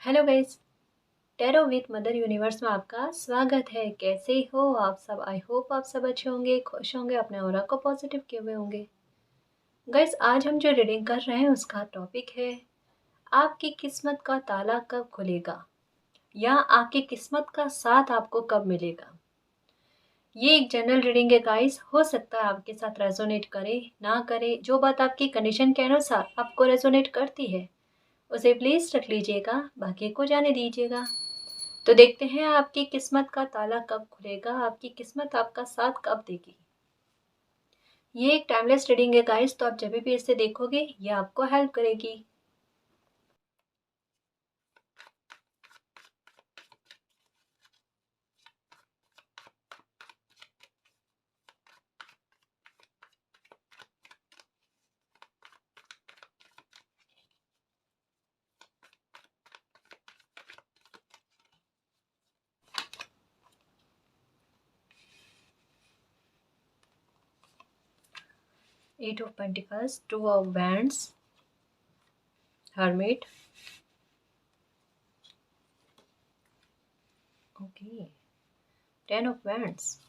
Hello guys. Tarot with mother universe में आपका स्वागत है। कैसे हो आप सब? आई होप आप सब अच्छे होंगे, खुश होंगे, अपने ऑरा को पॉजिटिव किए हुए होंगे। गाइस, आज हम जो रीडिंग कर रहे हैं उसका टॉपिक है आपकी किस्मत का ताला कब खुलेगा, या आपकी किस्मत का साथ आपको कब मिलेगा। ये एक जनरल रीडिंग है गाइस। हो सकता है आपके साथ रेजोनेट करे ना करे। जो बात आपकी कंडीशन के अनुसार आपको रेजोनेट करती है उसे प्लीज रख लीजिएगा, बाकी को जाने दीजिएगा। तो देखते हैं आपकी किस्मत का ताला कब खुलेगा, आपकी किस्मत आपका साथ कब देगी। ये एक टाइमलेस रीडिंग है गाइस, तो आप जब भी इसे देखोगे ये आपको हेल्प करेगी। Eight of pentacles, two of wands, hermit, okay, ten of wands,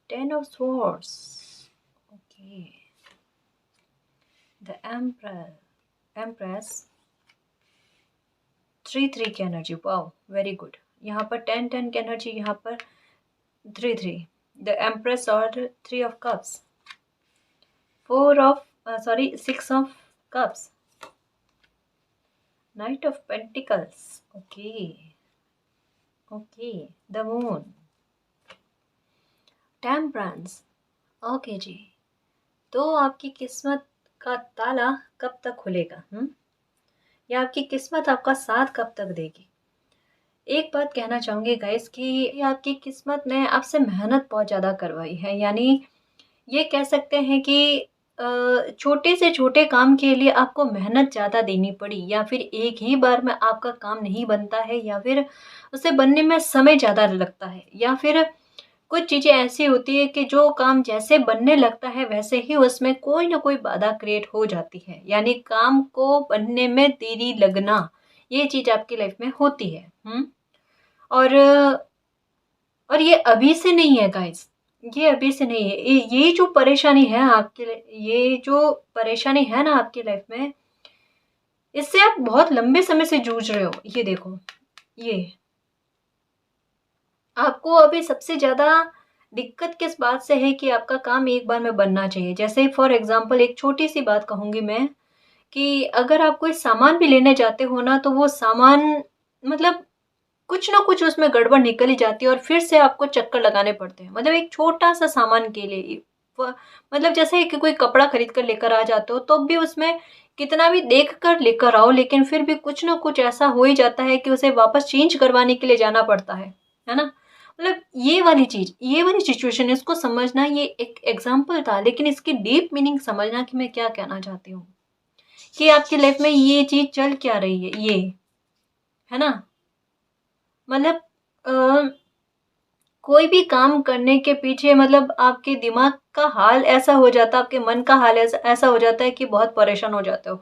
ten of swords, okay, the empress, 3-3 की एनर्जी, वाओ वेरी गुड। यहाँ पर 10-10 की एनर्जी, यहाँ पर 3-3, द एम्प्रेस और 3 of cups, 6 of cups, knight of pentacles, okay, the moon, temperance, okay जी। तो आपकी किस्मत का ताला कब तक खुलेगा, या आपकी किस्मत आपका साथ कब तक देगी। एक बात कहना चाहूंगी गाइस कि आपकी किस्मत ने आपसे मेहनत बहुत ज़्यादा करवाई है। यानी ये कह सकते हैं कि छोटे से छोटे काम के लिए आपको मेहनत ज़्यादा देनी पड़ी, या फिर एक ही बार में आपका काम नहीं बनता है, या फिर उसे बनने में समय ज़्यादा लगता है, या फिर कुछ चीज़ें ऐसी होती है कि जो काम जैसे बनने लगता है वैसे ही उसमें कोई ना कोई बाधा क्रिएट हो जाती है। यानी काम को बनने में देरी लगना, ये चीज़ आपकी लाइफ में होती है। और ये अभी से नहीं है गाइस, ये अभी से नहीं है। ये जो परेशानी है आपके लिए, ये जो परेशानी है ना आपकी लाइफ में, इससे आप बहुत लंबे समय से जूझ रहे हो। ये देखो, ये आपको अभी सबसे ज़्यादा दिक्कत किस बात से है कि आपका काम एक बार में बनना चाहिए। जैसे फॉर एग्जांपल एक छोटी सी बात कहूँगी मैं, कि अगर आप कोई सामान भी लेने जाते हो ना, तो वो सामान मतलब कुछ ना कुछ उसमें गड़बड़ निकल ही जाती है और फिर से आपको चक्कर लगाने पड़ते हैं। मतलब एक छोटा-सा सामान के लिए मतलब जैसे कि कोई कपड़ा खरीद कर लेकर आ जाते हो, तो भी उसमें कितना भी देख कर लेकर आओ, लेकिन फिर भी कुछ ना कुछ ऐसा हो ही जाता है कि उसे वापस चेंज करवाने के लिए जाना पड़ता है ना? मतलब ये वाली चीज़, ये वाली सिचुएशन, इसको समझना। ये एक एग्ज़ाम्पल था, लेकिन इसकी डीप मीनिंग समझना कि मैं क्या कहना चाहती हूँ, कि आपकी लाइफ में ये चीज़ चल क्या रही है, है ना? मतलब कोई भी काम करने के पीछे मतलब आपके दिमाग का हाल ऐसा हो जाता है, आपके मन का हाल ऐसा हो जाता है कि बहुत परेशान हो जाते हो।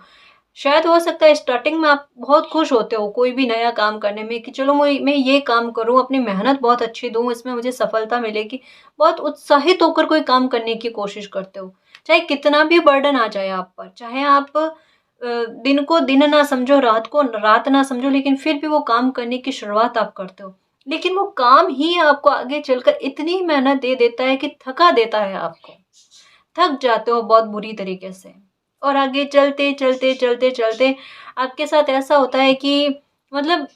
शायद हो सकता है स्टार्टिंग में आप बहुत खुश होते हो कोई भी नया काम करने में, कि चलो मैं ये काम करूँ, अपनी मेहनत बहुत अच्छी दूँ, इसमें मुझे सफलता मिलेगी। बहुत उत्साहित होकर कोई काम करने की कोशिश करते हो। चाहे कितना भी बर्डन आ जाए आप पर, चाहे आप दिन को दिन ना समझो, रात को रात ना समझो, लेकिन फिर भी वो काम करने की शुरुआत आप करते हो। लेकिन वो काम ही आपको आगे चलकर इतनी मेहनत दे देता है कि थका देता है आपको। थक जाते हो बहुत बुरी तरीके से, और आगे चलते, चलते, चलते, चलते आपके साथ ऐसा होता है कि मतलब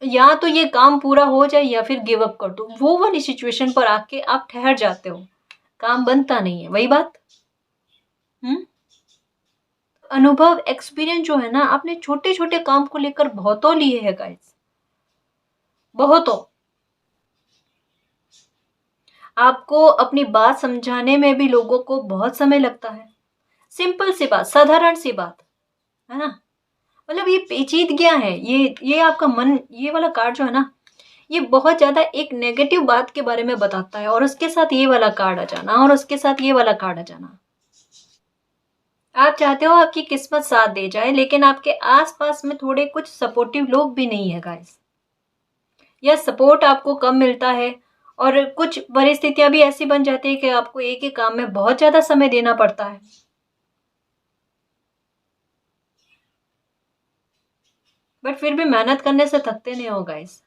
या तो ये काम पूरा हो जाए या फिर गिव अप कर दो। वो वाली सिचुएशन पर आके आप ठहर जाते हो, काम बनता नहीं है। वही बात। हुँ? अनुभव, एक्सपीरियंस जो है ना, आपने छोटे-छोटे काम को लेकर बहुतों लिए हैं गाइस, बहुतों। आपको अपनी बात समझाने में भी लोगों को बहुत समय लगता है। सिंपल सी बात, साधारण सी बात, है ना? मतलब ये पेचीदगियाँ हैं, ये आपका मन, ये वाला कार्ड जो है ना, ये बहुत ज़्यादा एक नेगेटिव बात के बारे में बताता है, और उसके साथ ये वाला कार्ड आ जाना, और उसके साथ ये वाला कार्ड आ जाना। आप चाहते हो आपकी किस्मत साथ दे जाए, लेकिन आपके आस-पास में थोड़े कुछ सपोर्टिव लोग भी नहीं है गाइस, या सपोर्ट आपको कम मिलता है और कुछ परिस्थितियाँ भी ऐसी बन जाती है कि आपको एक ही काम में बहुत ज़्यादा समय देना पड़ता है। बट फिर भी मेहनत करने से थकते नहीं हो गाइस।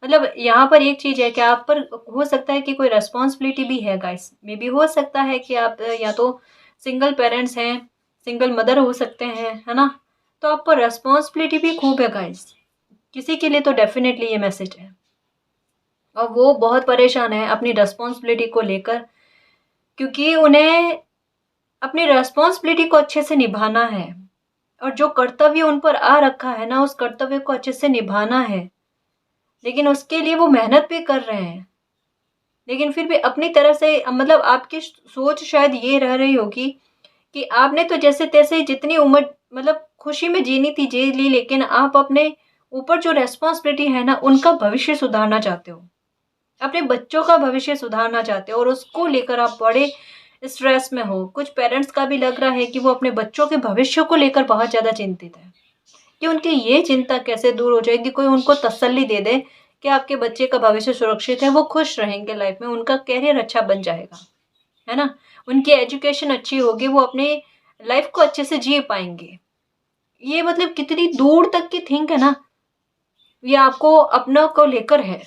मतलब यहाँ पर एक चीज़ है कि आप पर हो सकता है कि कोई रिस्पॉन्सिबिलिटी भी है गाइस। मे बी हो सकता है कि आप या तो सिंगल पेरेंट्स हैं, सिंगल मदर हो सकते हैं, है ना? तो आप पर रिस्पॉन्सिबिलिटी भी खूब है गाइस। किसी के लिए तो डेफ़िनेटली ये मैसेज है और वो बहुत परेशान है अपनी रिस्पॉन्सिबिलिटी को लेकर, क्योंकि उन्हें अपनी रिस्पॉन्सिबिलिटी को अच्छे से निभाना है और जो कर्तव्य उन पर आ रखा है ना, उस कर्तव्य को अच्छे से निभाना है। लेकिन उसके लिए वो मेहनत भी कर रहे हैं। लेकिन फिर भी अपनी तरफ से मतलब आपकी सोच शायद ये रह रही होगी कि आपने तो जैसे-तैसे जितनी उम्र मतलब खुशी में जीनी थी जी ली, लेकिन आप अपने ऊपर जो रिस्पॉन्सिबिलिटी है ना, उनका भविष्य सुधारना चाहते हो। अपने बच्चों का भविष्य सुधारना चाहते हो और उसको लेकर आप बड़े स्ट्रेस में हो। कुछ पेरेंट्स का भी लग रहा है कि वो अपने बच्चों के भविष्य को लेकर बहुत ज़्यादा चिंतित है, कि उनकी ये चिंता कैसे दूर हो जाएगी, कोई उनको तसल्ली दे दे कि आपके बच्चे का भविष्य सुरक्षित है, वो खुश रहेंगे लाइफ में, उनका करियर अच्छा बन जाएगा, है ना? उनकी एजुकेशन अच्छी होगी, वो अपने लाइफ को अच्छे से जी पाएँगे। ये मतलब कितनी दूर तक की थिंक है ना, ये आपको अपनों को लेकर है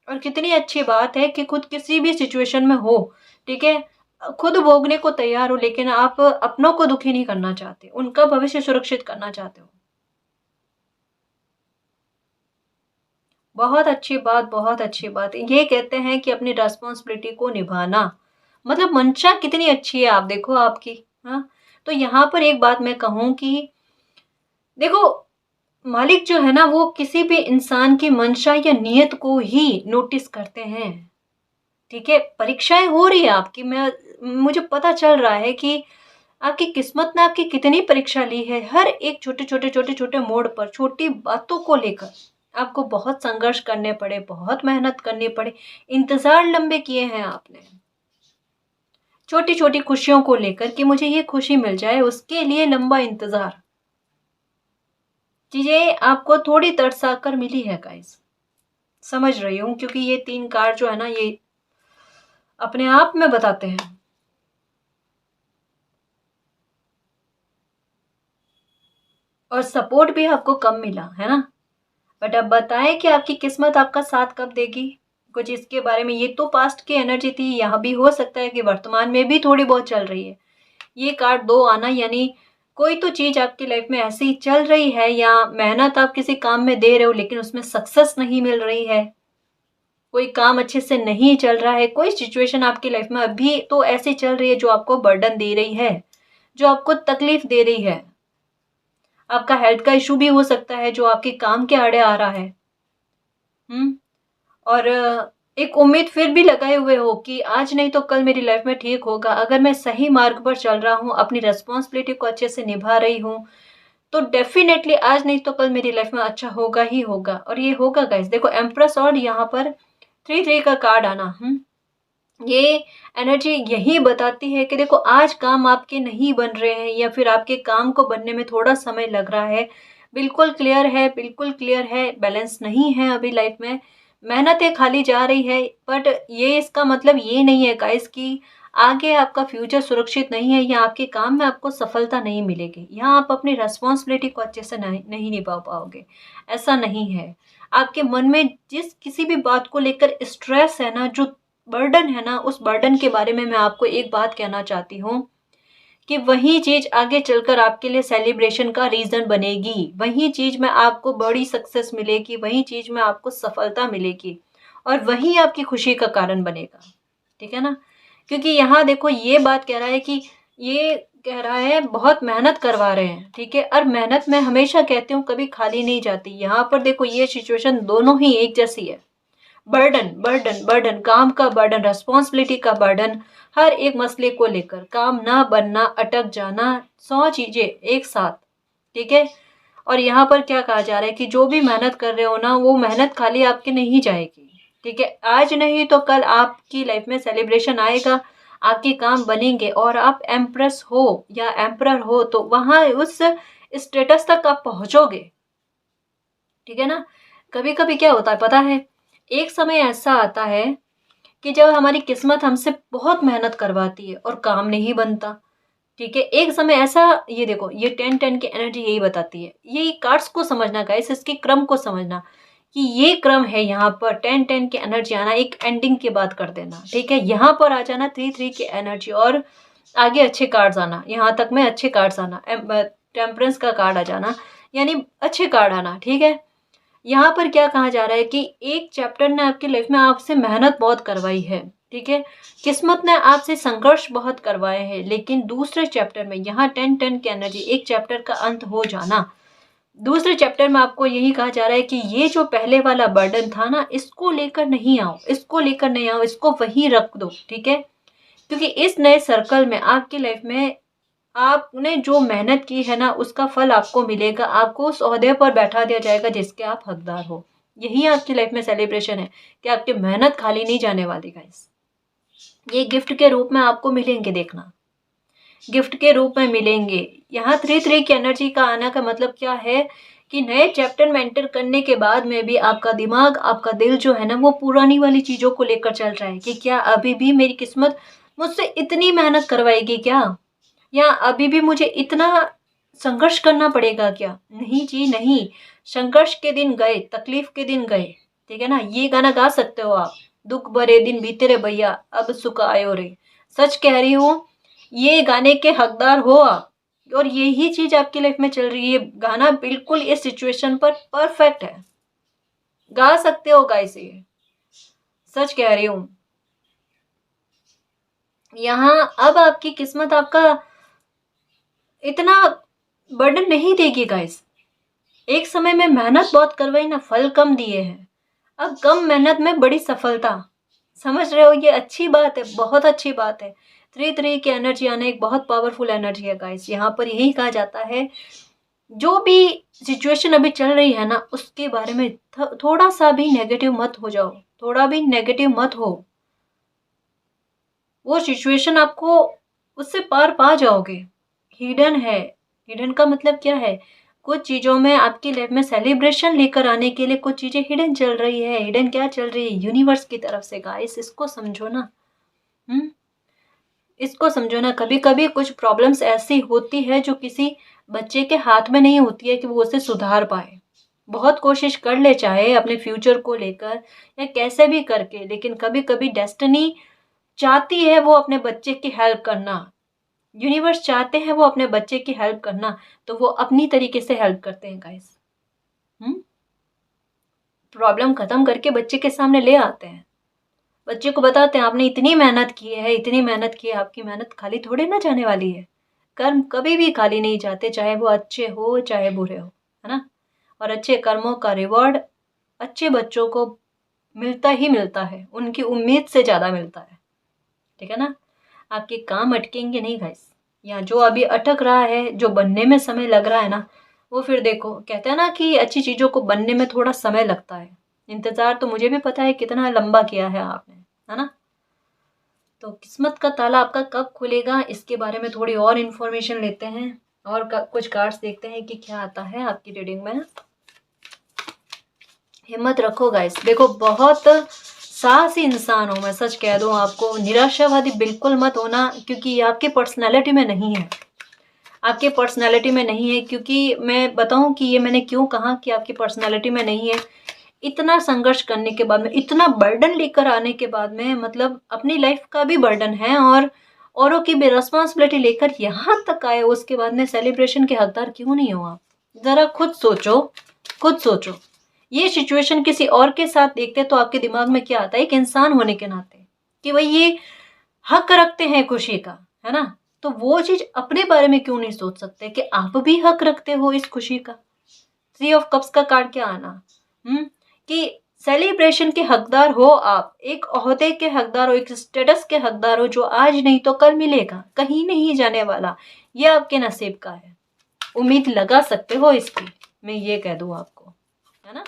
और कितनी अच्छी बात है कि खुद किसी भी सिचुएशन में हो, ठीक है? खुद भोगने को तैयार हो, लेकिन आप अपनों को दुखी नहीं करना चाहते, उनका भविष्य सुरक्षित करना चाहते हो। बहुत अच्छी बात, बहुत अच्छी बात। ये कहते हैं कि अपनी रिस्पॉन्सिबिलिटी को निभाना, मतलब मंशा कितनी अच्छी है आप देखो आपकी, हाँ? तो यहाँ पर एक बात मैं कहूँ कि देखो, मालिक जो है ना वो किसी भी इंसान की मंशा या नियत को ही नोटिस करते हैं, ठीक है? परीक्षाएँ हो रही है आपकी, मुझे पता चल रहा है कि आपकी किस्मत ने आपकी कितनी परीक्षा ली है। हर एक छोटे-छोटे, छोटे-छोटे मोड़ पर, छोटी बातों को लेकर आपको बहुत संघर्ष करने पड़े, बहुत मेहनत करनी पड़ी, इंतज़ार लंबे किए हैं आपने। छोटी-छोटी खुशियों को लेकर कि मुझे ये खुशी मिल जाए, उसके लिए लंबा इंतज़ार। चीज़ें आपको थोड़ी तरसा कर मिली है गाइस। समझ रही हूँ क्योंकि ये 3 कार्ड जो है ना ये अपने आप में बताते हैं। और सपोर्ट भी आपको कम मिला, है ना? बट अब बताएँ कि आपकी किस्मत आपका साथ कब देगी? कुछ इसके बारे में, ये तो पास्ट की एनर्जी थी, यहाँ भी हो सकता है कि वर्तमान में भी थोड़ी बहुत चल रही है। ये कार्ड 2 आना यानी कोई तो चीज़ आपकी लाइफ में ऐसी चल रही है या मेहनत आप किसी काम में दे रहे हो लेकिन उसमें सक्सेस नहीं मिल रही है। कोई काम अच्छे से नहीं चल रहा है, कोई सिचुएशन आपकी लाइफ में अभी तो ऐसी चल रही है जो आपको बर्डन दे रही है, जो आपको तकलीफ दे रही है। आपका हेल्थ का इश्यू भी हो सकता है जो आपके काम के आड़े आ रहा है। हुँ? और एक उम्मीद फिर भी लगाए हुए हो कि आज नहीं तो कल मेरी लाइफ में ठीक होगा। अगर मैं सही मार्ग पर चल रहा हूँ, अपनी रिस्पॉन्सिबिलिटी को अच्छे से निभा रही हूँ, तो डेफ़िनेटली आज नहीं तो कल मेरी लाइफ में अच्छा होगा ही होगा और ये होगा गाइज़। देखो एम्प्रेस और यहाँ पर 3-3 का कार्ड आना, ये एनर्जी यही बताती है कि देखो आज काम आपके नहीं बन रहे हैं या फिर आपके काम को बनने में थोड़ा समय लग रहा है। बिल्कुल क्लियर है, बैलेंस नहीं है अभी लाइफ में। मेहनतें खाली जा रही है, बट ये इसका मतलब ये नहीं है गाइस कि आगे आपका फ्यूचर सुरक्षित नहीं है या आपके काम में आपको सफलता नहीं मिलेगी। यहाँ आप अपनी रिस्पॉन्सिबिलिटी को अच्छे से नहीं नहीं निभा पाओगे, ऐसा नहीं है। आपके मन में जिस किसी भी बात को लेकर स्ट्रेस है ना, जो बर्डन है ना, उस बर्डन के बारे में मैं आपको एक बात कहना चाहती हूँ कि वही चीज़ आगे चलकर आपके लिए सेलिब्रेशन का रीज़न बनेगी। वही चीज़ में आपको बड़ी सक्सेस मिलेगी, वही चीज़ में आपको सफलता मिलेगी और वही आपकी खुशी का कारण बनेगा। ठीक है ना? क्योंकि यहाँ देखो ये बात कह रहा है कि ये कह रहा है बहुत मेहनत करवा रहे हैं, ठीक है? और मेहनत मैं हमेशा कहती हूँ कभी खाली नहीं जाती। यहाँ पर देखो ये सिचुएशन दोनों ही एक जैसी है। बर्डन, बर्डन, बर्डन, काम का बर्डन, रिस्पॉन्सिबिलिटी का बर्डन, हर एक मसले को लेकर काम ना बनना, अटक जाना, 100 चीज़ें एक साथ, ठीक है? और यहाँ पर क्या कहा जा रहा है कि जो भी मेहनत कर रहे हो ना, वो मेहनत खाली आपकी नहीं जाएगी, ठीक है? आज नहीं तो कल आपकी लाइफ में सेलिब्रेशन आएगा, आपके काम बनेंगे और आप एम्प्रेस हो या एम्परर हो तो वहाँ उस स्टेटस तक आप पहुँचोगे, ठीक है ना? कभी-कभी क्या होता है पता है? एक समय ऐसा आता है कि जब हमारी किस्मत हमसे बहुत मेहनत करवाती है और काम नहीं बनता, ठीक है? एक समय ऐसा, ये देखो ये 10-10 की एनर्जी यही बताती है। ये कार्ड्स को समझना गाइस, इसके क्रम को समझना कि ये क्रम है यहाँ पर 10-10 की एनर्जी आना, एक एंडिंग की बात कर देना, ठीक है? यहाँ पर आ जाना 3-3 की एनर्जी और आगे अच्छे कार्ड्स आना, यहाँ तक में अच्छे कार्ड्स आना, टेम्परेंस का कार्ड आ जाना, यानी अच्छे कार्ड आना, ठीक है? यहाँ पर क्या कहा जा रहा है कि एक चैप्टर ने आपकी लाइफ में आपसे मेहनत बहुत करवाई है, ठीक है? किस्मत ने आपसे संघर्ष बहुत करवाए हैं, लेकिन दूसरे चैप्टर में यहाँ 10-10 की एनर्जी, एक चैप्टर का अंत हो जाना, दूसरे चैप्टर में आपको यही कहा जा रहा है कि ये जो पहले वाला बर्डन था ना, इसको लेकर नहीं आओ, इसको लेकर नहीं आओ, इसको वहीं रख दो, ठीक है? क्योंकि इस नए सर्कल में आपकी लाइफ में आपने जो मेहनत की है ना, उसका फल आपको मिलेगा। आपको उस ओहदे पर बैठा दिया जाएगा जिसके आप हकदार हो। यही आपकी लाइफ में सेलिब्रेशन है कि आपकी मेहनत खाली नहीं जाने वाली गाइस। ये गिफ्ट के रूप में आपको मिलेंगे, देखना, गिफ्ट के रूप में मिलेंगे। यहाँ 3-3 की एनर्जी का आना का मतलब क्या है कि नए चैप्टर में एंटर करने के बाद में भी आपका दिमाग, आपका दिल जो है ना, वो पुरानी वाली चीज़ों को लेकर चल रहा है कि क्या अभी भी मेरी किस्मत मुझसे इतनी मेहनत करवाएगी क्या? या अभी भी मुझे इतना संघर्ष करना पड़ेगा क्या? नहीं जी नहीं, संघर्ष के दिन गए, तकलीफ के दिन गए, ठीक है ना? ये गाना गा सकते हो आप, दुख भरे दिन बीते रे भैया अब सुख आयो रे। सच कह रही हूँ, ये गाने के हकदार हो आप और यही चीज आपकी लाइफ में चल रही है। गाना बिल्कुल इस सिचुएशन पर परफेक्ट है, गा सकते हो गाइस, ये सच कह रही हूँ। यहाँ अब आपकी किस्मत आपका इतना बर्डन नहीं देगी गाइस। एक समय में मेहनत बहुत करवाई ना, फल कम दिए हैं, अब कम मेहनत में बड़ी सफलता। समझ रहे हो? ये अच्छी बात है, बहुत अच्छी बात है। 3-3 की एनर्जी आना एक बहुत पावरफुल एनर्जी है गाइस। यहाँ पर यही कहा जाता है, जो भी सिचुएशन अभी चल रही है ना, उसके बारे में थोड़ा सा भी नेगेटिव मत हो जाओ, थोड़ा भी नेगेटिव मत हो। वो सिचुएशन आपको उससे पार पा जाओगे। हिडन है, हिडन का मतलब क्या है? कुछ चीज़ों में आपकी लाइफ में सेलिब्रेशन लेकर आने के लिए कुछ चीज़ें हिडन चल रही है। हिडन क्या चल रही है? यूनिवर्स की तरफ से गाइस, इसको समझो ना। इसको समझो ना। कभी कभी कुछ प्रॉब्लम्स ऐसी होती है जो किसी बच्चे के हाथ में नहीं होती है कि वो उसे सुधार पाए। बहुत कोशिश कर ले चाहे अपने फ्यूचर को लेकर या कैसे भी करके, लेकिन कभी कभी डेस्टिनी चाहती है वो अपने बच्चे की हेल्प करना, यूनिवर्स चाहते हैं वो अपने बच्चे की हेल्प करना, तो वो अपनी तरीके से हेल्प करते हैं गाइस। प्रॉब्लम खत्म करके बच्चे के सामने ले आते हैं, बच्चे को बताते हैं आपने इतनी मेहनत की है, इतनी मेहनत की है, आपकी मेहनत खाली थोड़े ना जाने वाली है। कर्म कभी भी खाली नहीं जाते, चाहे वो अच्छे हो चाहे बुरे हो, है ना? और अच्छे कर्मों का रिवॉर्ड अच्छे बच्चों को मिलता ही मिलता है, उनकी उम्मीद से ज़्यादा मिलता है, ठीक है ना? आपके काम अटकेंगे नहीं गाइस। या जो अभी अटक रहा है, जो बनने में समय लग रहा है ना, वो फिर देखो, कहते हैं ना कि अच्छी चीज़ों को बनने में थोड़ा समय लगता है। इंतज़ार तो मुझे भी पता है कितना लंबा किया है आपने, है ना? तो किस्मत का ताला आपका कब खुलेगा, इसके बारे में थोड़ी और इन्फॉर्मेशन लेते हैं और कुछ कार्ड्स देखते हैं कि क्या आता है आपकी रीडिंग में। हिम्मत रखो गाइस, देखो बहुत साहसी इंसान हो, मैं सच कह दूं आपको। निराशावादी बिल्कुल मत होना, क्योंकि ये आपके पर्सनैलिटी में नहीं है, आपके पर्सनैलिटी में नहीं है। क्योंकि मैं बताऊं कि ये मैंने क्यों कहा कि आपकी पर्सनैलिटी में नहीं है। इतना संघर्ष करने के बाद में, इतना बर्डन लेकर आने के बाद में, मतलब अपनी लाइफ का भी बर्डन है और औरों की भी रिस्पॉन्सिबिलिटी लेकर यहाँ तक आए, उसके बाद में सेलिब्रेशन के हकदार क्यों नहीं हो आप? जरा खुद सोचो, खुद सोचो। ये सिचुएशन किसी और के साथ देखते तो आपके दिमाग में क्या आता है, एक इंसान होने के नाते, कि भाई ये हक रखते हैं खुशी का, है ना? तो वो चीज अपने बारे में क्यों नहीं सोच सकते कि आप भी हक रखते हो इस खुशी का? 3 ऑफ कप्स का कार्ड क्या आना, कि सेलिब्रेशन के हकदार हो आप, एक ओहदे के हकदार हो, एक स्टेटस के हकदार हो, जो आज नहीं तो कल मिलेगा, कहीं नहीं जाने वाला, ये आपके नसीब का है। उम्मीद लगा सकते हो इसकी, मैं ये कह दूं आपको, है ना?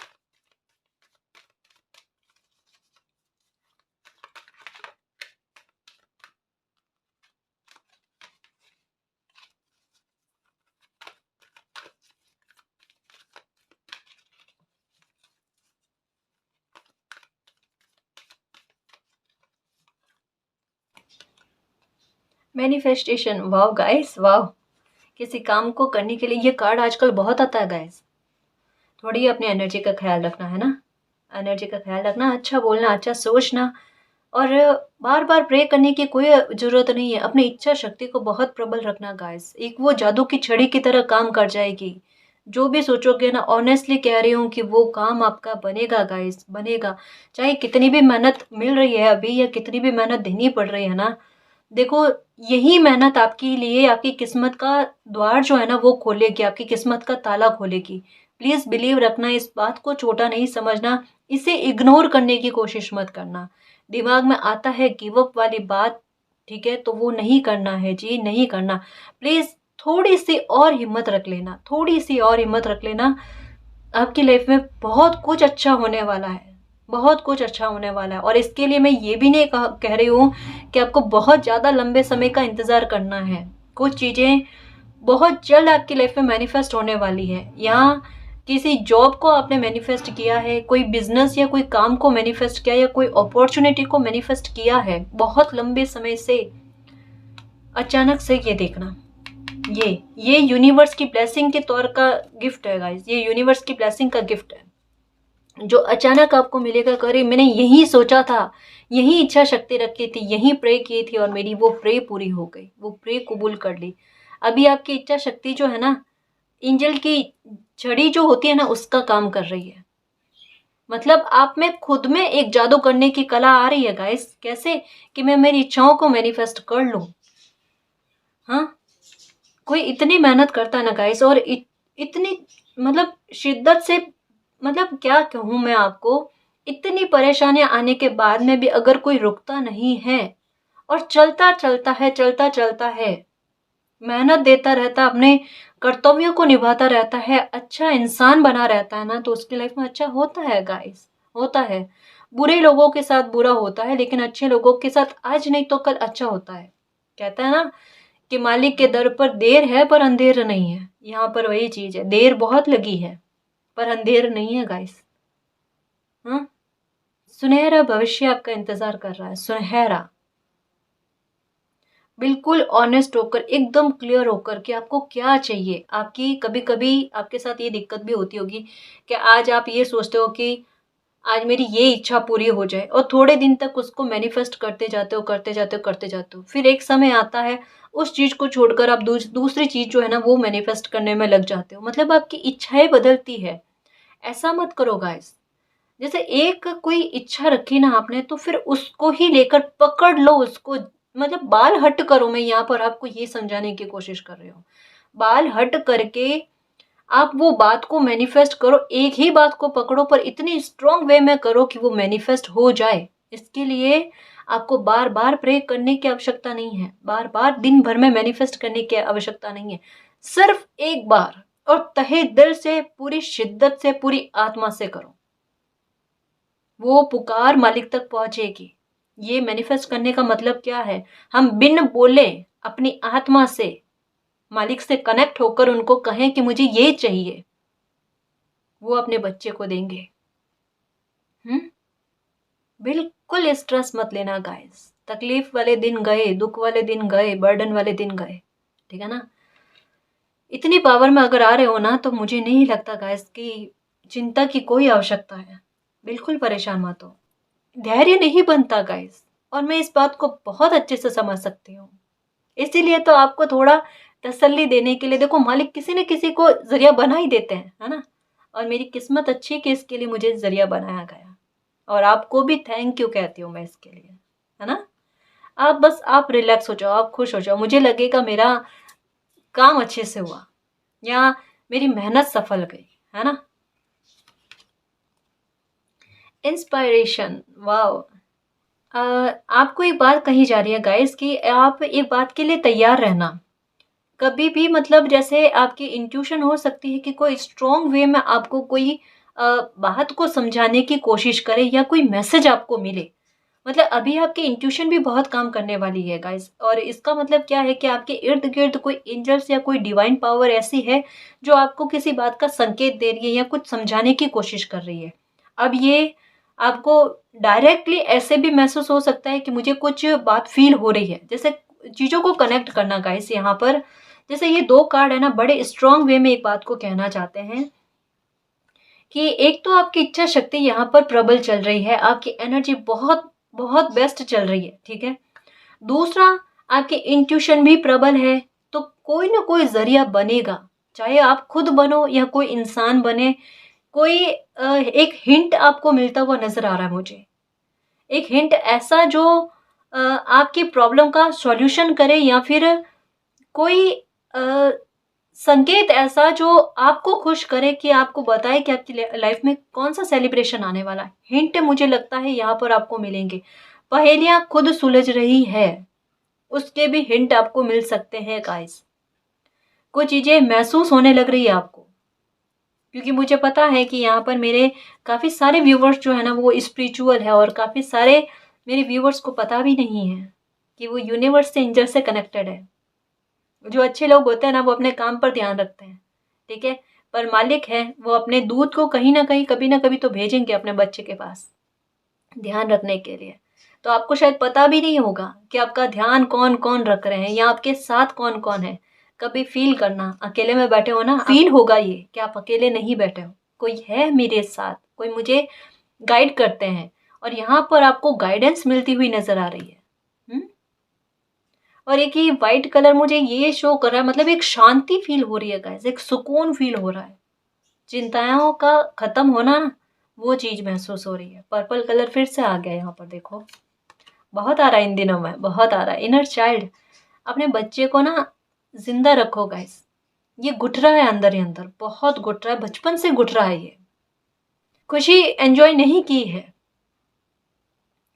मैनिफेस्टेशन, वाह गाइस वाह! किसी काम को करने के लिए ये कार्ड आजकल बहुत आता है गाइस। थोड़ी अपनी एनर्जी का ख्याल रखना है ना, एनर्जी का ख्याल रखना, अच्छा बोलना, अच्छा सोचना और बार बार प्रे करने की कोई जरूरत नहीं है। अपनी इच्छा शक्ति को बहुत प्रबल रखना गाइस, एक वो जादू की छड़ी की तरह काम कर जाएगी। जो भी सोचोगे ना, ऑनेस्टली कह रही हूँ कि वो काम आपका बनेगा गाइस, बनेगा। चाहे कितनी भी मेहनत मिल रही है अभी या कितनी भी मेहनत देनी पड़ रही है ना, देखो यही मेहनत आपके लिए आपकी किस्मत का द्वार जो है ना वो खोलेगी, आपकी किस्मत का ताला खोलेगी। प्लीज बिलीव रखना, इस बात को छोटा नहीं समझना, इसे इग्नोर करने की कोशिश मत करना। दिमाग में आता है गिव अप वाली बात, ठीक है, तो वो नहीं करना है जी, नहीं करना। प्लीज थोड़ी सी और हिम्मत रख लेना, थोड़ी सी और हिम्मत रख लेना। आपकी लाइफ में बहुत कुछ अच्छा होने वाला है, बहुत कुछ अच्छा होने वाला है। और इसके लिए मैं ये भी नहीं कह रही हूँ कि आपको बहुत ज़्यादा लंबे समय का इंतज़ार करना है। कुछ चीज़ें बहुत जल्द आपकी लाइफ में मैनिफेस्ट होने वाली है। यहाँ किसी जॉब को आपने मैनिफेस्ट किया है, कोई बिजनेस या कोई काम को मैनिफेस्ट किया, या कोई अपॉर्चुनिटी को मैनिफेस्ट किया है बहुत लंबे समय से, अचानक से ये देखना, ये यूनिवर्स की ब्लेसिंग के तौर का गिफ्ट है गाइस, ये यूनिवर्स की ब्लेसिंग का गिफ्ट है जो अचानक आपको मिलेगा। करे मैंने यही सोचा था, यही इच्छा शक्ति रखी थी, यही प्रे की थी और मेरी वो प्रे पूरी हो गई, वो प्रे कबूल कर ली। अभी आपकी इच्छा शक्ति जो है ना, एंजल की छड़ी जो होती है ना उसका काम कर रही है। मतलब आप में खुद में एक जादू करने की कला आ रही है गाइस। कैसे? कि मैं मेरी इच्छाओं को मैनिफेस्ट कर लूं। हाँ, कोई इतनी मेहनत करता है ना गाइस, और इतनी मतलब शिद्दत से, मतलब क्या कहूँ मैं आपको, इतनी परेशानियां आने के बाद में भी अगर कोई रुकता नहीं है और चलता चलता है, चलता चलता है, मेहनत देता रहता, अपने कर्तव्यों को निभाता रहता है, अच्छा इंसान बना रहता है ना, तो उसकी लाइफ में अच्छा होता है गाइस, होता है। बुरे लोगों के साथ बुरा होता है, लेकिन अच्छे लोगों के साथ आज नहीं तो कल अच्छा होता है। कहता है ना कि मालिक के दर पर देर है पर अंधेर नहीं है। यहाँ पर वही चीज है, देर बहुत लगी है पर अंधेर नहीं है गाइस। हाँ, सुनहरा भविष्य आपका इंतजार कर रहा है, सुनहरा। बिल्कुल ऑनेस्ट होकर, एकदम क्लियर होकर कि आपको क्या चाहिए। आपकी कभी कभी आपके साथ ये दिक्कत भी होती होगी कि आज आप ये सोचते हो कि आज मेरी ये इच्छा पूरी हो जाए, और थोड़े दिन तक उसको मैनिफेस्ट करते जाते हो, करते जाते हो, करते जाते हो। फिर एक समय आता है उस चीज को छोड़कर आप दूसरी चीज जो है ना वो मैनिफेस्ट करने में लग जाते हो। मतलब आपकी इच्छाएं बदलती है। ऐसा मत करो गाइस। जैसे एक कोई इच्छा रखी ना आपने, तो फिर उसको ही लेकर पकड़ लो उसको। मतलब बाल हट करो, मैं यहाँ पर आपको ये समझाने की कोशिश कर रही हूँ। बाल हट करके आप वो बात को मैनिफेस्ट करो, एक ही बात को पकड़ो पर इतनी स्ट्रॉन्ग वे में करो कि वो मैनिफेस्ट हो जाए। इसके लिए आपको बार बार प्रे करने की आवश्यकता नहीं है, बार बार दिन भर में मैनिफेस्ट करने की आवश्यकता नहीं है। सिर्फ एक बार और तहे दिल से, पूरी शिद्दत से, पूरी आत्मा से करो, वो पुकार मालिक तक पहुंचेगी। ये मैनिफेस्ट करने का मतलब क्या है? हम बिन बोले अपनी आत्मा से मालिक से कनेक्ट होकर उनको कहें कि मुझे ये चाहिए, वो अपने बच्चे को देंगे। हम्म, बिल्कुल स्ट्रेस मत लेना गाइस। तकलीफ वाले दिन गए, दुख वाले दिन गए, बर्डन वाले दिन गए, ठीक है ना। इतनी पावर में अगर आ रहे हो ना, तो मुझे नहीं लगता गाइस कि चिंता की कोई आवश्यकता है। बिल्कुल परेशान मत हो, धैर्य नहीं बनता गाइस, और मैं इस बात को बहुत अच्छे से समझ सकती हूँ। इसीलिए तो आपको थोड़ा तसल्ली देने के लिए, देखो मालिक किसी न किसी को जरिया बना ही देते हैं, है ना। और मेरी किस्मत अच्छी कि इसके लिए मुझे जरिया बनाया गया, और आपको भी थैंक यू कहती हूँ मैं इसके लिए, है ना। आप बस आप रिलैक्स हो जाओ, आप खुश हो जाओ, मुझे लगेगा मेरा काम अच्छे से हुआ या मेरी मेहनत सफल गई, है ना। Inspiration, wow. आपको एक बात कही जा रही है गाइस कि आप एक बात के लिए तैयार रहना। कभी भी मतलब जैसे आपकी इंट्यूशन हो सकती है कि कोई स्ट्रॉन्ग वे में आपको कोई बात को समझाने की कोशिश करे या कोई मैसेज आपको मिले। मतलब अभी आपकी इंट्यूशन भी बहुत काम करने वाली है गाइस, और इसका मतलब क्या है कि आपके इर्द गिर्द कोई एंजल्स या कोई डिवाइन पावर ऐसी है जो आपको किसी बात का संकेत दे रही है या कुछ समझाने की कोशिश कर रही है। अब ये आपको डायरेक्टली ऐसे भी महसूस हो सकता है कि मुझे कुछ बात फील हो रही है, जैसे चीज़ों को कनेक्ट करना गाइस यहाँ पर। जैसे ये 2 कार्ड है ना, बड़े स्ट्रॉन्ग वे में एक बात को कहना चाहते हैं कि एक तो आपकी इच्छा शक्ति यहाँ पर प्रबल चल रही है, आपकी एनर्जी बहुत बहुत बेस्ट चल रही है, ठीक है। दूसरा, आपकी इंट्यूशन भी प्रबल है, तो कोई ना कोई ज़रिया बनेगा, चाहे आप खुद बनो या कोई इंसान बने। कोई एक हिंट आपको मिलता हुआ नज़र आ रहा है मुझे। एक हिंट ऐसा जो आपकी प्रॉब्लम का सॉल्यूशन करे, या फिर कोई संकेत ऐसा जो आपको खुश करे, कि आपको बताए कि आपकी लाइफ में कौन सा सेलिब्रेशन आने वाला है। हिंट मुझे लगता है यहाँ पर आपको मिलेंगे। पहेलियाँ खुद सुलझ रही है, उसके भी हिंट आपको मिल सकते हैं गाइस। कुछ चीज़ें महसूस होने लग रही है आपको, क्योंकि मुझे पता है कि यहाँ पर मेरे काफ़ी सारे व्यूवर्स जो है ना वो स्पिरिचुअल है, और काफ़ी सारे मेरे व्यूवर्स को पता भी नहीं है कि वो यूनिवर्स से, एंजल से कनेक्टेड है। जो अच्छे लोग होते हैं ना वो अपने काम पर ध्यान रखते हैं, ठीक है, पर मालिक है वो अपने दूत को कहीं ना कहीं कभी ना कभी तो भेजेंगे अपने बच्चे के पास ध्यान रखने के लिए। तो आपको शायद पता भी नहीं होगा कि आपका ध्यान कौन कौन रख रहे हैं, या आपके साथ कौन कौन है। कभी फील करना, अकेले में बैठे हो ना, फील होगा ये कि आप अकेले नहीं बैठे हो, कोई है मेरे साथ, कोई मुझे गाइड करते हैं, और यहाँ पर आपको गाइडेंस मिलती हुई नजर आ रही है। और एक ही वाइट कलर मुझे ये शो कर रहा है, मतलब एक शांति फील हो रही है गाइस, एक सुकून फील हो रहा है, चिंताओं का खत्म होना ना, वो चीज महसूस हो रही है। पर्पल कलर फिर से आ गया यहाँ पर, देखो बहुत आ रहा है इन दिनों में, बहुत आ रहा है। इनर चाइल्ड, अपने बच्चे को ना जिंदा रखो गाइस, ये घुट रहा है अंदर ही अंदर, बहुत घुट रहा है, बचपन से घुट रहा है ये। खुशी एंजॉय नहीं की है,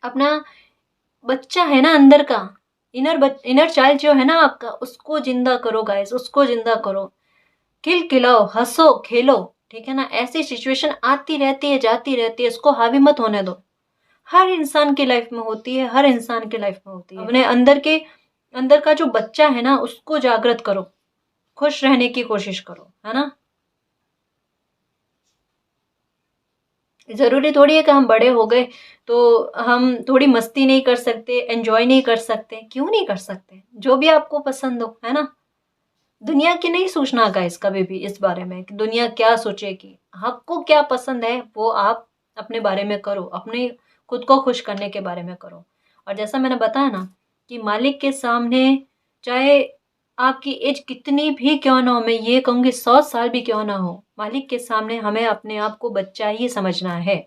अपना बच्चा है ना अंदर का, इनर चाइल्ड जो है ना आपका, उसको जिंदा करो गाइस, उसको जिंदा करो। खिलखिलाओ, हंसो, खेलो, ठीक है ना। ऐसी सिचुएशन आती रहती है, जाती रहती है, इसको हावी मत होने दो। हर इंसान की लाइफ में होती है, हर इंसान की लाइफ में होती है। अपने अंदर का जो बच्चा है ना उसको जागृत करो, खुश रहने की कोशिश करो, है ना। ज़रूरी थोड़ी है कि हम बड़े हो गए तो हम थोड़ी मस्ती नहीं कर सकते, एंजॉय नहीं कर सकते। क्यों नहीं कर सकते, जो भी आपको पसंद हो, है ना। दुनिया की नहीं सोचना गाइस कभी भी इस बारे में कि दुनिया क्या सोचेगी। आपको क्या पसंद है वो आप अपने बारे में करो, अपने खुद को खुश करने के बारे में करो। और जैसा मैंने बताया ना कि मालिक के सामने, चाहे आपकी एज कितनी भी क्यों ना हो, मैं ये कहूँगी 100 साल भी क्यों ना हो, मालिक के सामने हमें अपने आप को बच्चा ही समझना है।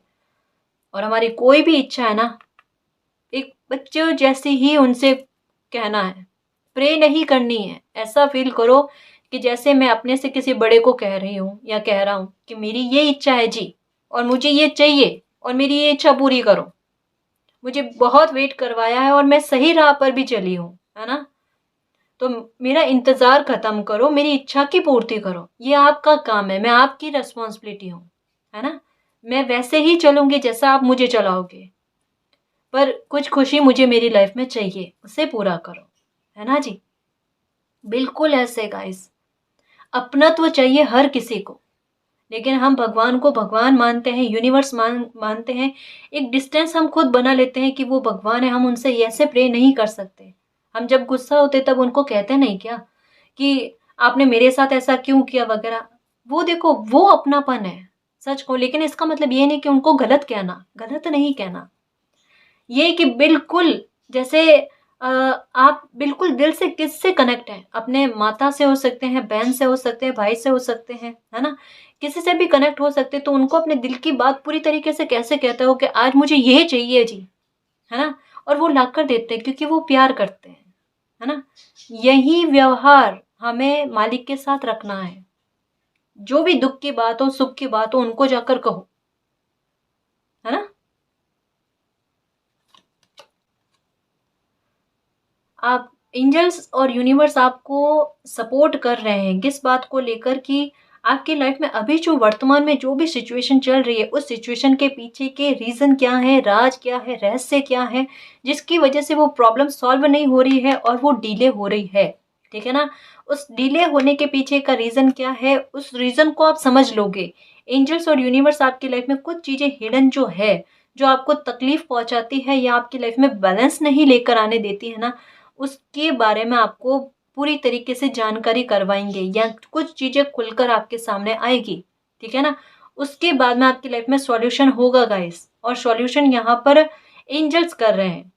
और हमारी कोई भी इच्छा है ना, एक बच्चे जैसी ही उनसे कहना है, प्रे नहीं करनी है। ऐसा फील करो कि जैसे मैं अपने से किसी बड़े को कह रही हूँ या कह रहा हूँ कि मेरी ये इच्छा है जी, और मुझे ये चाहिए, और मेरी ये इच्छा पूरी करो। मुझे बहुत वेट करवाया है और मैं सही राह पर भी चली हूँ, है ना। तो मेरा इंतज़ार ख़त्म करो, मेरी इच्छा की पूर्ति करो। ये आपका काम है, मैं आपकी रिस्पॉन्सिबिलिटी हूँ, है ना। मैं वैसे ही चलूँगी जैसा आप मुझे चलाओगे, पर कुछ खुशी मुझे मेरी लाइफ में चाहिए, उसे पूरा करो, है ना जी। बिल्कुल ऐसे गाइस, अपनत्व चाहिए हर किसी को, लेकिन हम भगवान को भगवान मानते हैं, यूनिवर्स मानते हैं। एक डिस्टेंस हम खुद बना लेते हैं कि वो भगवान है, हम उनसे ऐसे प्रे नहीं कर सकते। हम जब गुस्सा होते तब उनको कहते नहीं क्या कि आपने मेरे साथ ऐसा क्यों किया वगैरह। वो देखो, वो अपनापन है, सच को। लेकिन इसका मतलब ये नहीं कि उनको गलत कहना, गलत नहीं कहना। ये कि बिल्कुल जैसे आप बिल्कुल दिल से किससे कनेक्ट हैं, अपने माता से हो सकते हैं, बहन से हो सकते हैं, भाई से हो सकते हैं, है ना। किसी से भी कनेक्ट हो सकते हैं, तो उनको अपने दिल की बात पूरी तरीके से कैसे कहते हो कि आज मुझे ये चाहिए जी, है ना। और वो लाकर देते हैं क्योंकि वो प्यार करते हैं, है ना। यही व्यवहार हमें मालिक के साथ रखना है। जो भी दुख की बात हो, सुख की बात हो, उनको जाकर कहो, है ना। आप एंजल्स और यूनिवर्स आपको सपोर्ट कर रहे हैं किस बात को लेकर कि आपकी लाइफ में अभी जो वर्तमान में जो भी सिचुएशन चल रही है, उस सिचुएशन के पीछे के रीज़न क्या है, राज क्या है, रहस्य क्या है, जिसकी वजह से वो प्रॉब्लम सॉल्व नहीं हो रही है और वो डिले हो रही है, ठीक है ना। उस डिले होने के पीछे का रीज़न क्या है, उस रीज़न को आप समझ लोगे। एंजल्स और यूनिवर्स आपकी लाइफ में कुछ चीज़ें हिडन जो है, जो आपको तकलीफ पहुंचाती है या आपकी लाइफ में बैलेंस नहीं लेकर आने देती है ना, उसके बारे में आपको पूरी तरीके से जानकारी करवाएँगे या कुछ चीज़ें खुलकर आपके सामने आएगी, ठीक है ना? उसके बाद में आपकी लाइफ़ में सॉल्यूशन होगा गाइस, और सॉल्यूशन यहाँ पर एंजल्स कर रहे हैं।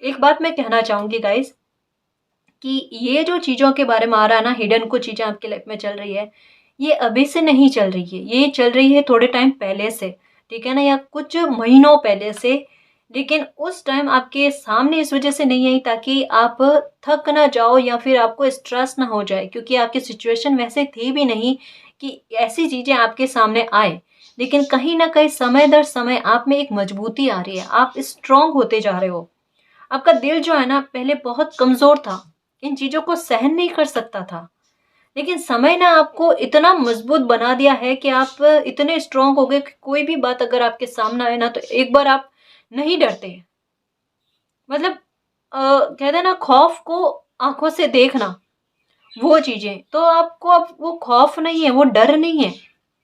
एक बात मैं कहना चाहूँगी गाइस कि ये जो चीज़ों के बारे में आ रहा है ना, हिडन कुछ चीज़ें आपकी लाइफ़ में चल रही है, ये अभी से नहीं चल रही है, ये चल रही है थोड़े टाइम पहले से, ठीक है ना? या कुछ महीनों पहले से। लेकिन उस टाइम आपके सामने इस वज़ह से नहीं आई ताकि आप थक ना जाओ या फिर आपको स्ट्रेस ना हो जाए, क्योंकि आपकी सिचुएशन वैसे थी भी नहीं कि ऐसी चीज़ें आपके सामने आए। लेकिन कहीं न कहीं समय दर समय आप में एक मजबूती आ रही है, आप स्ट्रॉन्ग होते जा रहे हो। आपका दिल जो है ना पहले बहुत कमज़ोर था, इन चीज़ों को सहन नहीं कर सकता था। लेकिन समय ने आपको इतना मजबूत बना दिया है कि आप इतने स्ट्रॉन्ग हो गए कि कोई भी बात अगर आपके सामने आए ना तो एक बार आप नहीं डरते। मतलब कहते हैं ना, खौफ को आँखों से देखना, वो चीज़ें। तो आपको अब वो खौफ नहीं है, वो डर नहीं है,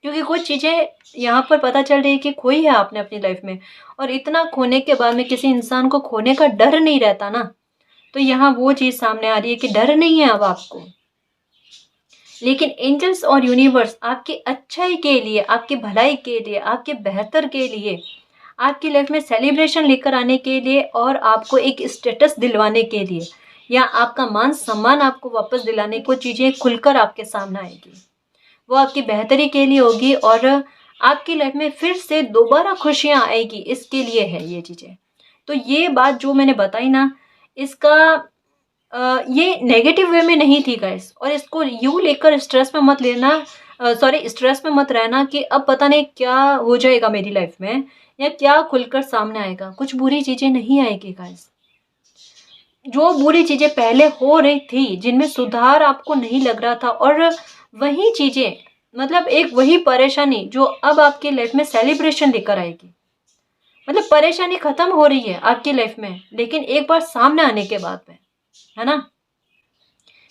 क्योंकि कुछ चीज़ें यहाँ पर पता चल रही है कि खोई है आपने अपनी लाइफ़ में, और इतना खोने के बाद में किसी इंसान को खोने का डर नहीं रहता ना, तो यहाँ वो चीज़ सामने आ रही है कि डर नहीं है अब आपको। लेकिन एंजल्स और यूनिवर्स आपकी अच्छाई के लिए, आपकी भलाई के लिए, आपके बेहतर के लिए, आपकी लाइफ में सेलिब्रेशन लेकर आने के लिए और आपको एक स्टेटस दिलवाने के लिए या आपका मान सम्मान आपको वापस दिलाने को चीज़ें खुलकर आपके सामने आएगी। वो आपकी बेहतरी के लिए होगी और आपकी लाइफ में फिर से दोबारा खुशियाँ आएगी, इसके लिए है ये चीज़ें। तो ये बात जो मैंने बताई ना, इसका ये नेगेटिव वे में नहीं थी गाइस, और इसको यूँ लेकर स्ट्रेस में मत लेना, सॉरी स्ट्रेस में मत रहना कि अब पता नहीं क्या हो जाएगा मेरी लाइफ में या क्या खुलकर सामने आएगा। कुछ बुरी चीज़ें नहीं आएगी गाइस। जो बुरी चीज़ें पहले हो रही थी, जिनमें सुधार आपको नहीं लग रहा था, और वही चीज़ें, मतलब एक वही परेशानी जो अब आपकी लाइफ में सेलिब्रेशन लेकर आएगी। मतलब परेशानी खत्म हो रही है आपकी लाइफ में, लेकिन एक बार सामने आने के बाद में, है ना?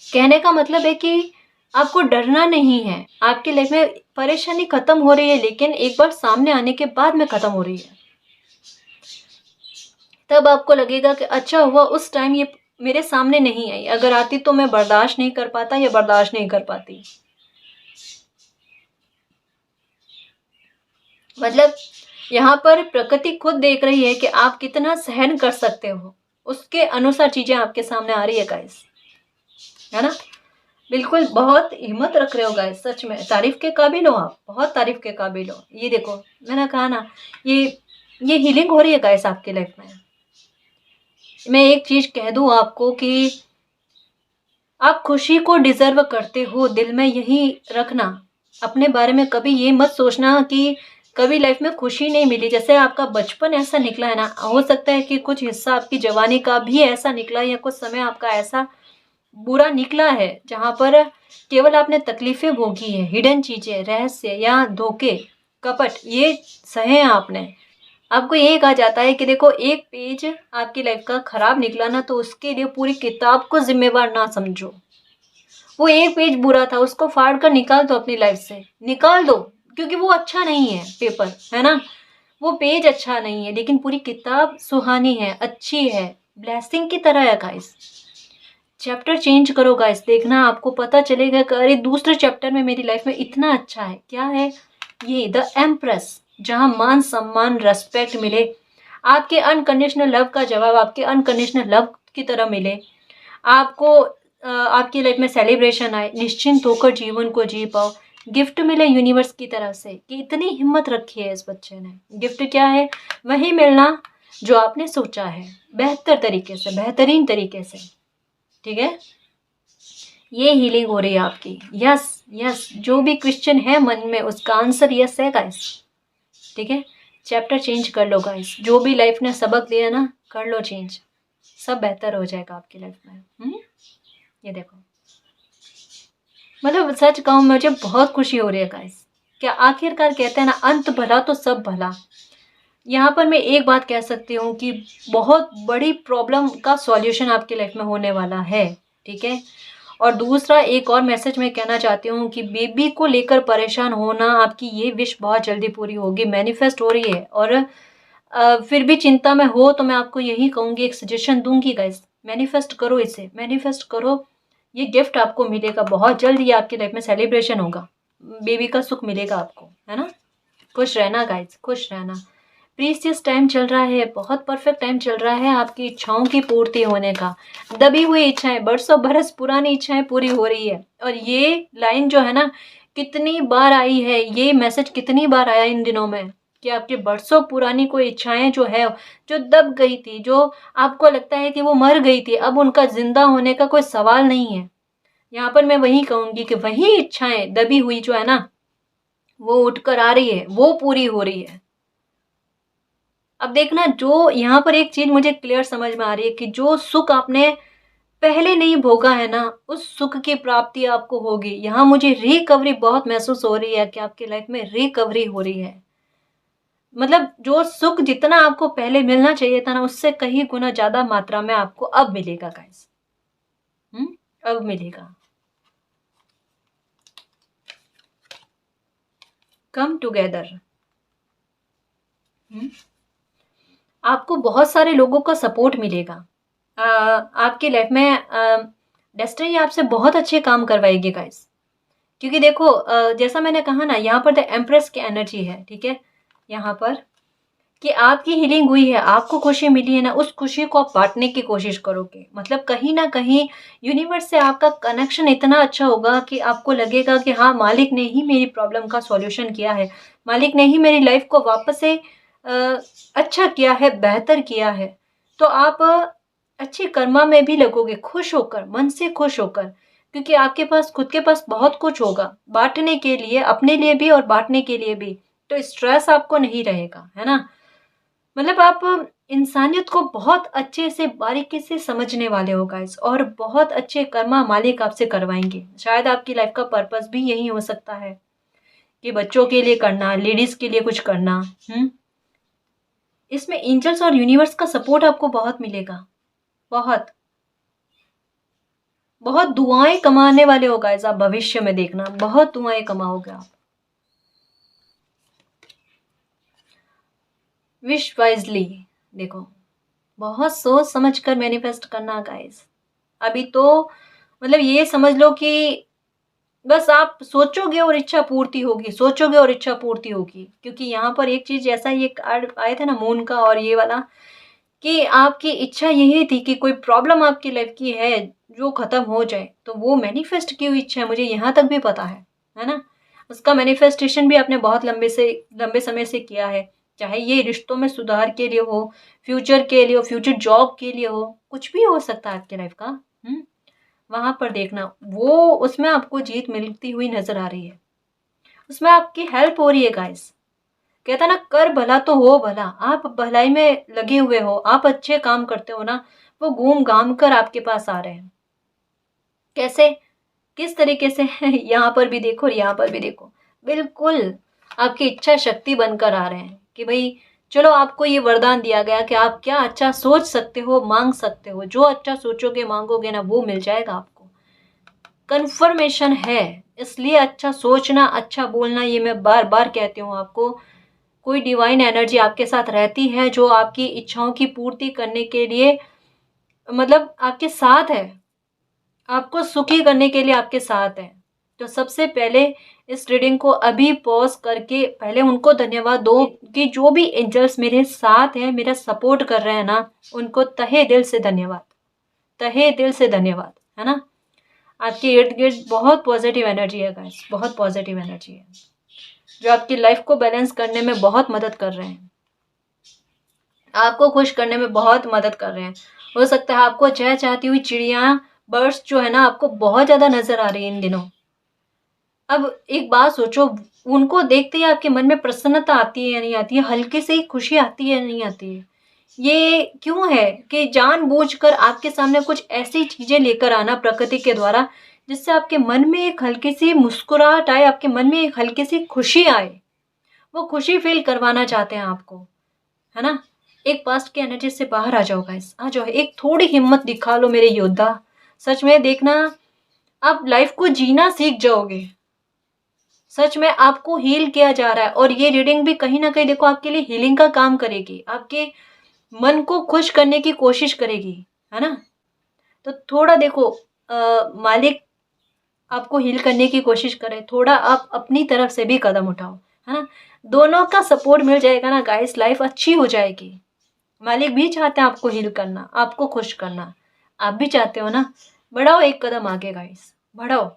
कहने का मतलब है कि आपको डरना नहीं है। आपकी लाइफ में परेशानी खत्म हो रही है, लेकिन एक बार सामने आने के बाद में खत्म हो रही है। तब आपको लगेगा कि अच्छा हुआ उस टाइम ये मेरे सामने नहीं आई, अगर आती तो मैं बर्दाश्त नहीं कर पाता या बर्दाश्त नहीं कर पाती। मतलब यहाँ पर प्रकृति खुद देख रही है कि आप कितना सहन कर सकते हो, उसके अनुसार चीजें आपके सामने आ रही है गाइस, है ना? बिल्कुल, बहुत हिम्मत रख रहे हो गाइस, सच में तारीफ के काबिल हो आप, बहुत तारीफ के काबिल हो। ये देखो, मैंने कहा ना, ये ये हीलिंग हो रही है गाइस आपकी लाइफ में। मैं एक चीज कह दूं आपको कि आप खुशी को डिजर्व करते हो, दिल में यही रखना। अपने बारे में कभी ये मत सोचना कि कभी लाइफ में खुशी नहीं मिली। जैसे आपका बचपन ऐसा निकला है ना, हो सकता है कि कुछ हिस्सा आपकी जवानी का भी ऐसा निकला है, या कुछ समय आपका ऐसा बुरा निकला है जहाँ पर केवल आपने तकलीफें भोगी है, हिडन चीजें, रहस्य या धोखे, कपट, ये सहे आपने। आपको यही कहा जाता है कि देखो, एक पेज आपकी लाइफ का खराब निकला ना, तो उसके लिए पूरी किताब को जिम्मेवार ना समझो। वो एक पेज बुरा था, उसको फाड़ कर निकाल दो अपनी लाइफ से, निकाल दो, क्योंकि वो अच्छा नहीं है पेपर, है ना? वो पेज अच्छा नहीं है, लेकिन पूरी किताब सुहानी है, अच्छी है, ब्लेसिंग की तरह है गाइस। चैप्टर चेंज करो गाइस, देखना आपको पता चलेगा कि अरे दूसरे चैप्टर में मेरी लाइफ में इतना अच्छा है। क्या है ये? द एम्प्रेस, जहां मान सम्मान रेस्पेक्ट मिले, आपके अनकंडीशनल लव का जवाब आपके अनकंडीशनल लव की तरह मिले, आपको आपकी लाइफ में सेलिब्रेशन आए, निश्चिंत होकर जीवन को जी पाओ, गिफ्ट मिले यूनिवर्स की तरफ से कि इतनी हिम्मत रखी है इस बच्चे ने। गिफ्ट क्या है? वही मिलना जो आपने सोचा है, बेहतर तरीके से, बेहतरीन तरीके से, ठीक है? ये हीलिंग हो रही है आपकी। यस यस, जो भी क्वेश्चन है मन में उसका आंसर यस है गाइस, ठीक है? चैप्टर चेंज कर लो गाइस, जो भी लाइफ ने सबक दिया ना, कर लो चेंज, सब बेहतर हो जाएगा आपकी लाइफ में। ये देखो, मतलब सच कहूँ, मुझे बहुत खुशी हो रही है गाइस। क्या आखिरकार कहते हैं ना, अंत भला तो सब भला। यहाँ पर मैं एक बात कह सकती हूँ कि बहुत बड़ी प्रॉब्लम का सॉल्यूशन आपकी लाइफ में होने वाला है, ठीक है? और दूसरा एक और मैसेज मैं कहना चाहती हूँ कि बेबी को लेकर परेशान होना, आपकी ये विश बहुत जल्दी पूरी होगी, मैनिफेस्ट हो रही है। और फिर भी चिंता में हो तो मैं आपको यही कहूँगी, एक सजेशन दूंगी गाइस, मैनिफेस्ट करो इसे, मैनिफेस्ट करो। ये गिफ्ट आपको मिलेगा बहुत जल्द, ये आपकी लाइफ में सेलिब्रेशन होगा, बेबी का सुख मिलेगा आपको, है ना। खुश रहना गाइस, खुश रहना। प्रीसियस टाइम चल रहा है, बहुत परफेक्ट टाइम चल रहा है आपकी इच्छाओं की पूर्ति होने का। दबी हुई इच्छाएं, बरसों बरस पुरानी इच्छाएं पूरी हो रही है। और ये लाइन जो है ना, कितनी बार आई है, ये मैसेज कितनी बार आया इन दिनों में, कि आपकी बरसों पुरानी कोई इच्छाएं जो है, जो दब गई थी, जो आपको लगता है कि वो मर गई थी, अब उनका जिंदा होने का कोई सवाल नहीं है। यहाँ पर मैं वही कहूंगी कि वही इच्छाएं दबी हुई जो है ना, वो उठकर आ रही है, वो पूरी हो रही है। अब देखना, जो यहाँ पर एक चीज मुझे क्लियर समझ में आ रही है कि जो सुख आपने पहले नहीं भोगा है ना, उस सुख की प्राप्ति आपको होगी। यहाँ मुझे रिकवरी बहुत महसूस हो रही है कि आपकी लाइफ में रिकवरी हो रही है। मतलब जो सुख जितना आपको पहले मिलना चाहिए था ना, उससे कहीं गुना ज्यादा मात्रा में आपको अब मिलेगा गाइस। अब मिलेगा। Come together. आपको बहुत सारे लोगों का सपोर्ट मिलेगा। आपकी लाइफ में डेस्टिनी आपसे बहुत अच्छे काम करवाएगी गाइस। क्योंकि देखो, जैसा मैंने कहा ना, यहाँ पर द एम्प्रेस की एनर्जी है, ठीक है। यहाँ पर कि आपकी हीलिंग हुई है, आपको खुशी मिली है ना, उस खुशी को आप बांटने की कोशिश करोगे। मतलब कहीं ना कहीं यूनिवर्स से आपका कनेक्शन इतना अच्छा होगा कि आपको लगेगा कि हाँ, मालिक ने ही मेरी प्रॉब्लम का सॉल्यूशन किया है, मालिक ने ही मेरी लाइफ को वापस से अच्छा किया है, बेहतर किया है। तो आप अच्छे कर्मा में भी लगोगे, खुश होकर, मन से खुश होकर, क्योंकि आपके पास खुद के पास बहुत कुछ होगा बांटने के लिए, अपने लिए भी और बांटने के लिए भी। तो स्ट्रेस आपको नहीं रहेगा, है ना। मतलब आप इंसानियत को बहुत अच्छे से बारीकी से समझने वाले हो गाइस, और बहुत अच्छे कर्मा मालिक आपसे करवाएंगे। शायद आपकी लाइफ का पर्पस भी यही हो सकता है कि बच्चों के लिए करना, लेडीज के लिए कुछ करना। इसमें एंजल्स और यूनिवर्स का सपोर्ट आपको बहुत मिलेगा, बहुत बहुत दुआएं कमाने वाले हो गाइस आप। भविष्य में देखना, बहुत दुआएं कमाओगे आप। Wish wisely. देखो, बहुत सोच समझ कर मैनिफेस्ट करना गाइस। अभी तो मतलब ये समझ लो कि बस आप सोचोगे और इच्छा पूर्ति होगी, सोचोगे और इच्छा पूर्ति होगी। क्योंकि यहाँ पर एक चीज, जैसा ये कार्ड आया था ना मून का और ये वाला, कि आपकी इच्छा यही थी कि कोई प्रॉब्लम आपकी लाइफ की है जो खत्म हो जाए, तो वो मैनिफेस्ट की हुई इच्छा है, मुझे यहाँ तक भी पता है ना। उसका मैनिफेस्टेशन भी आपने बहुत लंबे समय से किया है। चाहे ये रिश्तों में सुधार के लिए हो, फ्यूचर के लिए हो, फ्यूचर जॉब के लिए हो, कुछ भी हो सकता है आपकी लाइफ का। वहां पर देखना, वो उसमें आपको जीत मिलती हुई नजर आ रही है, उसमें आपकी हेल्प हो रही है गाइस। कहता ना, कर भला तो हो भला। आप भलाई में लगे हुए हो, आप अच्छे काम करते हो ना, वो घूम घाम कर आपके पास आ रहे हैं। कैसे, किस तरीके से यहाँ पर भी देखो और यहाँ पर भी देखो, बिल्कुल आपकी इच्छा शक्ति बनकर आ रहे हैं कि भाई चलो, आपको ये वरदान दिया गया कि आप क्या अच्छा सोच सकते हो, मांग सकते हो। जो अच्छा सोचोगे, मांगोगे ना, वो मिल जाएगा आपको। कन्फर्मेशन है। इसलिए अच्छा सोचना, अच्छा बोलना, ये मैं बार बार कहती हूँ आपको। कोई डिवाइन एनर्जी आपके साथ रहती है जो आपकी इच्छाओं की पूर्ति करने के लिए, मतलब आपके साथ है, आपको सुखी करने के लिए आपके साथ है। तो सबसे पहले इस रीडिंग को अभी पॉज करके पहले उनको धन्यवाद दो कि जो भी एंजल्स मेरे साथ हैं, मेरा सपोर्ट कर रहे हैं ना, उनको तहे दिल से धन्यवाद, तहे दिल से धन्यवाद, है ना। आपके इर्द गिर्द बहुत पॉजिटिव एनर्जी है गाइस, बहुत पॉजिटिव एनर्जी है जो आपकी लाइफ को बैलेंस करने में बहुत मदद कर रहे हैं, आपको खुश करने में बहुत मदद कर रहे हैं। हो सकता है आपको चहचहाती हुई चिड़िया, बर्ड्स जो है ना, आपको बहुत ज़्यादा नजर आ रही है इन दिनों। अब एक बात सोचो, उनको देखते ही आपके मन में प्रसन्नता आती है या नहीं आती है, हल्की से ही खुशी आती है या नहीं आती है। ये क्यों है कि जानबूझकर आपके सामने कुछ ऐसी चीजें लेकर आना प्रकृति के द्वारा, जिससे आपके मन में एक हल्की सी मुस्कुराहट आए, आपके मन में एक हल्की सी खुशी आए। वो खुशी फील करवाना चाहते हैं आपको, है ना। एक पास्ट की एनर्जी से बाहर आ जाओ गाइस, आ जाओ, एक थोड़ी हिम्मत दिखा लो मेरे योद्धा। सच में देखना, आप लाइफ को जीना सीख जाओगे। सच में आपको हील किया जा रहा है, और ये रीडिंग भी कहीं ना कहीं देखो आपके लिए हीलिंग का काम करेगी, आपके मन को खुश करने की कोशिश करेगी, है ना। तो थोड़ा देखो मालिक आपको हील करने की कोशिश करे, थोड़ा आप अपनी तरफ से भी कदम उठाओ, है ना। दोनों का सपोर्ट मिल जाएगा ना गाइस, लाइफ अच्छी हो जाएगी। मालिक भी चाहते हैं आपको हील करना, आपको खुश करना, आप भी चाहते हो ना। बढ़ाओ एक कदम आगे गाइस, बढ़ाओ।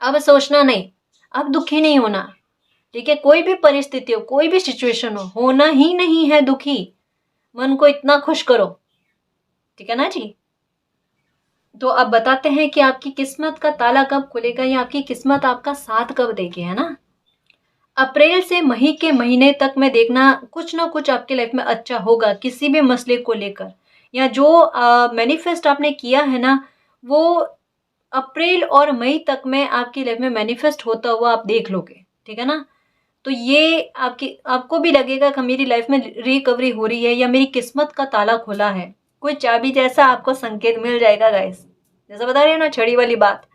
अब सोचना नहीं, अब दुखी नहीं होना, ठीक है। कोई भी परिस्थिति हो, कोई भी सिचुएशन हो, होना ही नहीं है दुखी। मन को इतना खुश करो, ठीक है ना जी। तो अब बताते हैं कि आपकी किस्मत का ताला कब खुलेगा या आपकी किस्मत आपका साथ कब देगी, है ना। अप्रैल से मई के महीने तक में देखना कुछ ना कुछ आपके लाइफ में अच्छा होगा, किसी भी मसले को लेकर, या जो मैनिफेस्ट आपने किया है ना, वो अप्रैल और मई तक में आपकी लाइफ में मैनिफेस्ट होता हुआ आप देख लोगे, ठीक है ना। तो ये आपको भी लगेगा कि मेरी लाइफ में रिकवरी हो रही है या मेरी किस्मत का ताला खुला है। कोई चाबी जैसा आपको संकेत मिल जाएगा गाइस, जैसा बता रही हूँ ना छड़ी वाली बात,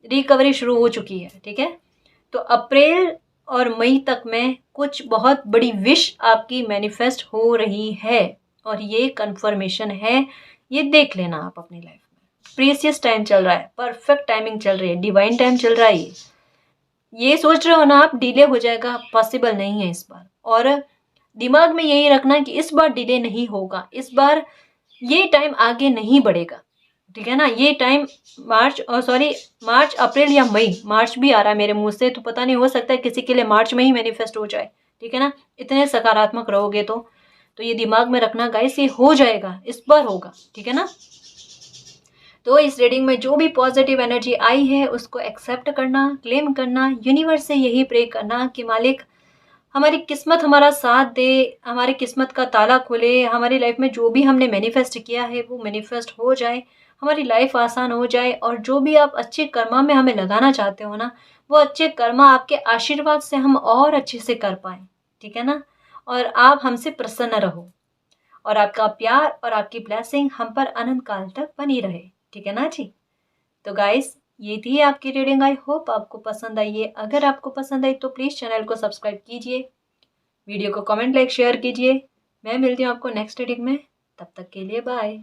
रिकवरी शुरू हो चुकी है, ठीक है। तो अप्रैल और मई तक में कुछ बहुत बड़ी विश आपकी मैनिफेस्ट हो रही है, और ये कंफर्मेशन है, ये देख लेना आप अपनी लाइफ में। प्रीसियस टाइम चल रहा है, परफेक्ट टाइमिंग चल रही है, डिवाइन टाइम चल रहा है। ये सोच रहे हो ना आप डिले हो जाएगा, पॉसिबल नहीं है इस बार। और दिमाग में यही रखना कि इस बार डिले नहीं होगा, इस बार ये टाइम आगे नहीं बढ़ेगा, ठीक है ना। ये टाइम मार्च अप्रैल या मई, मार्च भी आ रहा है मेरे मुंह से, तो पता नहीं, हो सकता है किसी के लिए मार्च में ही मैनिफेस्ट हो जाए, ठीक है ना। इतने सकारात्मक रहोगे तो ये दिमाग में रखना गाइस, ये हो जाएगा, इस बार होगा, ठीक है ना। तो इस रीडिंग में जो भी पॉजिटिव एनर्जी आई है उसको एक्सेप्ट करना, क्लेम करना, यूनिवर्स से यही प्रे करना कि मालिक हमारी किस्मत हमारा साथ दे, हमारी किस्मत का ताला खोले, हमारी लाइफ में जो भी हमने मैनिफेस्ट किया है वो मैनिफेस्ट हो जाए, हमारी लाइफ आसान हो जाए, और जो भी आप अच्छे कर्मा में हमें लगाना चाहते हो ना, वो अच्छे कर्मा आपके आशीर्वाद से हम और अच्छे से कर पाए, ठीक है ना। और आप हमसे प्रसन्न रहो, और आपका प्यार और आपकी ब्लेसिंग हम पर अनंत काल तक बनी रहे, ठीक है ना जी। तो गाइस, ये थी आपकी रीडिंग, आई होप आपको पसंद आई है। अगर आपको पसंद आई तो प्लीज़ चैनल को सब्सक्राइब कीजिए, वीडियो को कमेंट, लाइक, शेयर कीजिए। मैं मिलती हूँ आपको नेक्स्ट रीडिंग में, तब तक के लिए बाय।